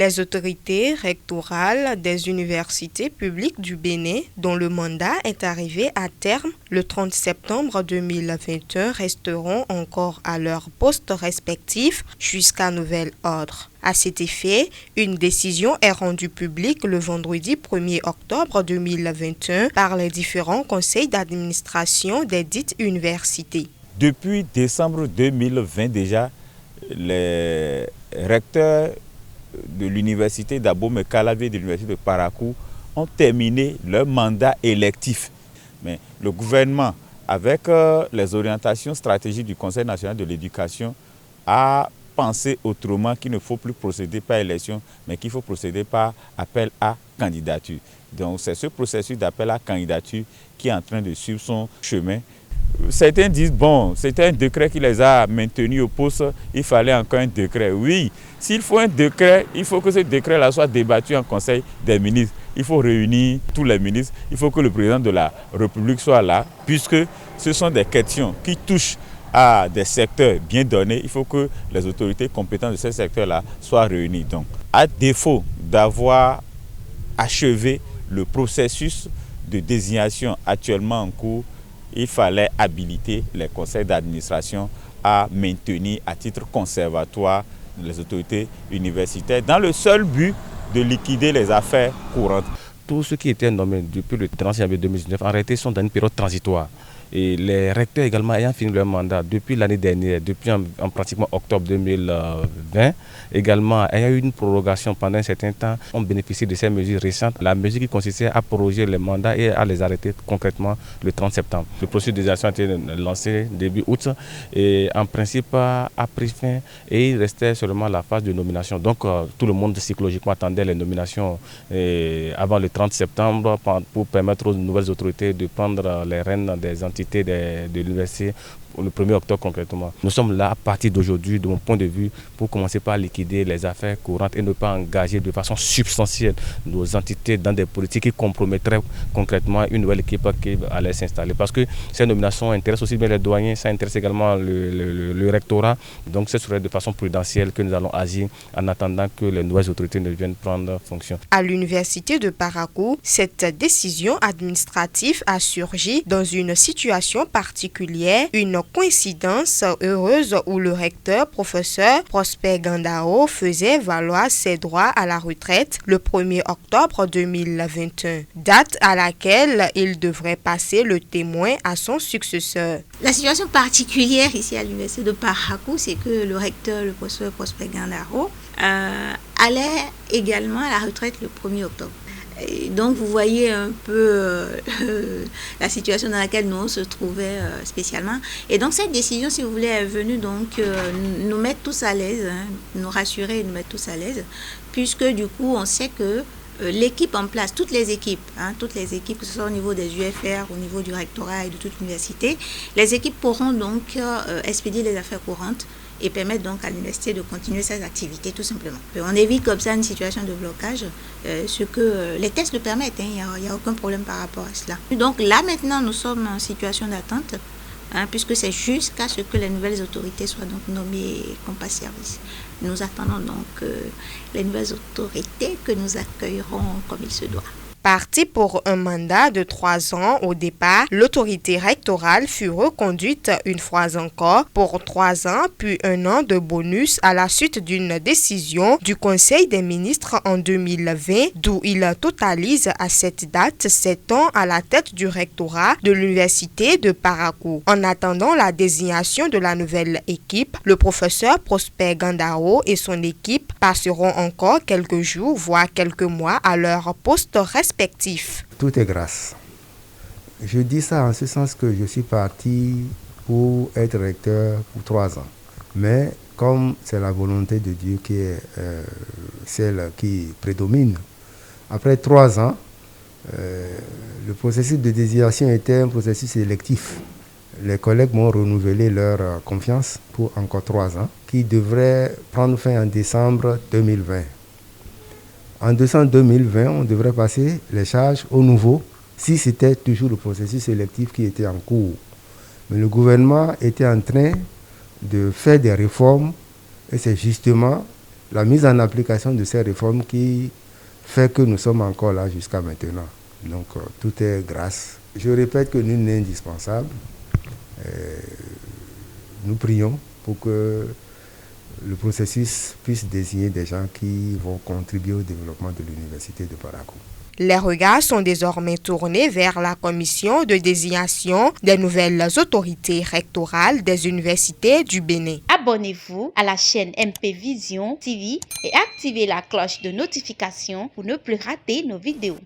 Les autorités rectorales des universités publiques du Bénin, dont le mandat est arrivé à terme le 30 septembre 2021, resteront encore à leurs postes respectifs jusqu'à nouvel ordre. À cet effet, une décision est rendue publique le vendredi 1er octobre 2021 par les différents conseils d'administration des dites universités. Depuis décembre 2020 déjà, les recteurs de l'université d'Abomey-Calavi et de l'université de Parakou ont terminé leur mandat électif. Mais le gouvernement, avec les orientations stratégiques du Conseil national de l'éducation, a pensé autrement qu'il ne faut plus procéder par élection, mais qu'il faut procéder par appel à candidature. Donc c'est ce processus d'appel à candidature qui est en train de suivre son chemin. Certains disent, bon, c'était un décret qui les a maintenus au poste, il fallait encore un décret. Oui, s'il faut un décret, il faut que ce décret-là soit débattu en Conseil des ministres. Il faut réunir tous les ministres, il faut que le président de la République soit là, puisque ce sont des questions qui touchent à des secteurs bien donnés. Il faut que les autorités compétentes de ces secteurs-là soient réunies. Donc, à défaut d'avoir achevé le processus de désignation actuellement en cours, il fallait habiliter les conseils d'administration à maintenir à titre conservatoire les autorités universitaires dans le seul but de liquider les affaires courantes. Tous ceux qui étaient nommés depuis le 30 janvier 2019 en réalité sont dans une période transitoire. Et les recteurs également ayant fini leur mandat depuis l'année dernière, depuis en pratiquement octobre 2020, également ayant eu une prorogation pendant un certain temps, ont bénéficié de ces mesures récentes. La mesure qui consistait à proroger les mandats et à les arrêter concrètement le 30 septembre. Le processus de désignation a été lancé début août et en principe a pris fin et il restait seulement la phase de nomination. Donc tout le monde psychologiquement attendait les nominations avant le 30 septembre pour permettre aux nouvelles autorités de prendre les rênes des entités de l'université le 1er octobre concrètement. Nous sommes là à partir d'aujourd'hui, de mon point de vue, pour commencer par liquider les affaires courantes et ne pas engager de façon substantielle nos entités dans des politiques qui compromettraient concrètement une nouvelle équipe qui allait s'installer. Parce que ces nominations intéressent aussi bien les doyens, ça intéresse également le rectorat. Donc ce serait de façon prudentielle que nous allons agir en attendant que les nouvelles autorités ne viennent prendre fonction. À l'université de Parakou, cette décision administrative a surgi dans une situation particulière, une coïncidence heureuse où le recteur, professeur Prosper Gandao, faisait valoir ses droits à la retraite le 1er octobre 2021, date à laquelle il devrait passer le témoin à son successeur. La situation particulière ici à l'université de Parakou, c'est que le recteur, le professeur Prosper Gandao, allait également à la retraite le 1er octobre. Et donc vous voyez un peu la situation dans laquelle nous on se trouvait spécialement. Et donc cette décision, si vous voulez, est venue donc nous mettre tous à l'aise, nous rassurer et nous mettre tous à l'aise, puisque du coup on sait que l'équipe en place, toutes les équipes, que ce soit au niveau des UFR, au niveau du rectorat et de toute l'université, les équipes pourront donc expédier les affaires courantes et permettre donc à l'université de continuer ses activités tout simplement. On évite comme ça une situation de blocage, ce que les tests le permettent, il n'y a aucun problème par rapport à cela. Donc là maintenant nous sommes en situation d'attente, puisque c'est jusqu'à ce que les nouvelles autorités soient donc nommées et qu'on passe service. Nous attendons donc les nouvelles autorités que nous accueillerons comme il se doit. Parti pour un mandat de 3 ans au départ, l'autorité rectorale fut reconduite une fois encore pour 3 ans, puis 1 an de bonus à la suite d'une décision du Conseil des ministres en 2020, d'où il totalise à cette date 7 ans à la tête du rectorat de l'université de Parakou. En attendant la désignation de la nouvelle équipe, le professeur Prosper Gandao et son équipe passeront encore quelques jours, voire quelques mois à leur poste respectif. Tout est grâce. Je dis ça en ce sens que je suis parti pour être recteur pour 3 ans. Mais comme c'est la volonté de Dieu qui est celle qui prédomine, après 3 ans, le processus de désignation était un processus électif. Les collègues m'ont renouvelé leur confiance pour encore 3 ans, qui devrait prendre fin en décembre 2020. En décembre 2020, on devrait passer les charges au nouveau, si c'était toujours le processus sélectif qui était en cours. Mais le gouvernement était en train de faire des réformes et c'est justement la mise en application de ces réformes qui fait que nous sommes encore là jusqu'à maintenant. Donc tout est grâce. Je répète que nul n'est indispensable. Nous prions pour que le processus puisse désigner des gens qui vont contribuer au développement de l'université de Parakou. Les regards sont désormais tournés vers la commission de désignation des nouvelles autorités rectorales des universités du Bénin. Abonnez-vous à la chaîne MP Vision TV et activez la cloche de notification pour ne plus rater nos vidéos.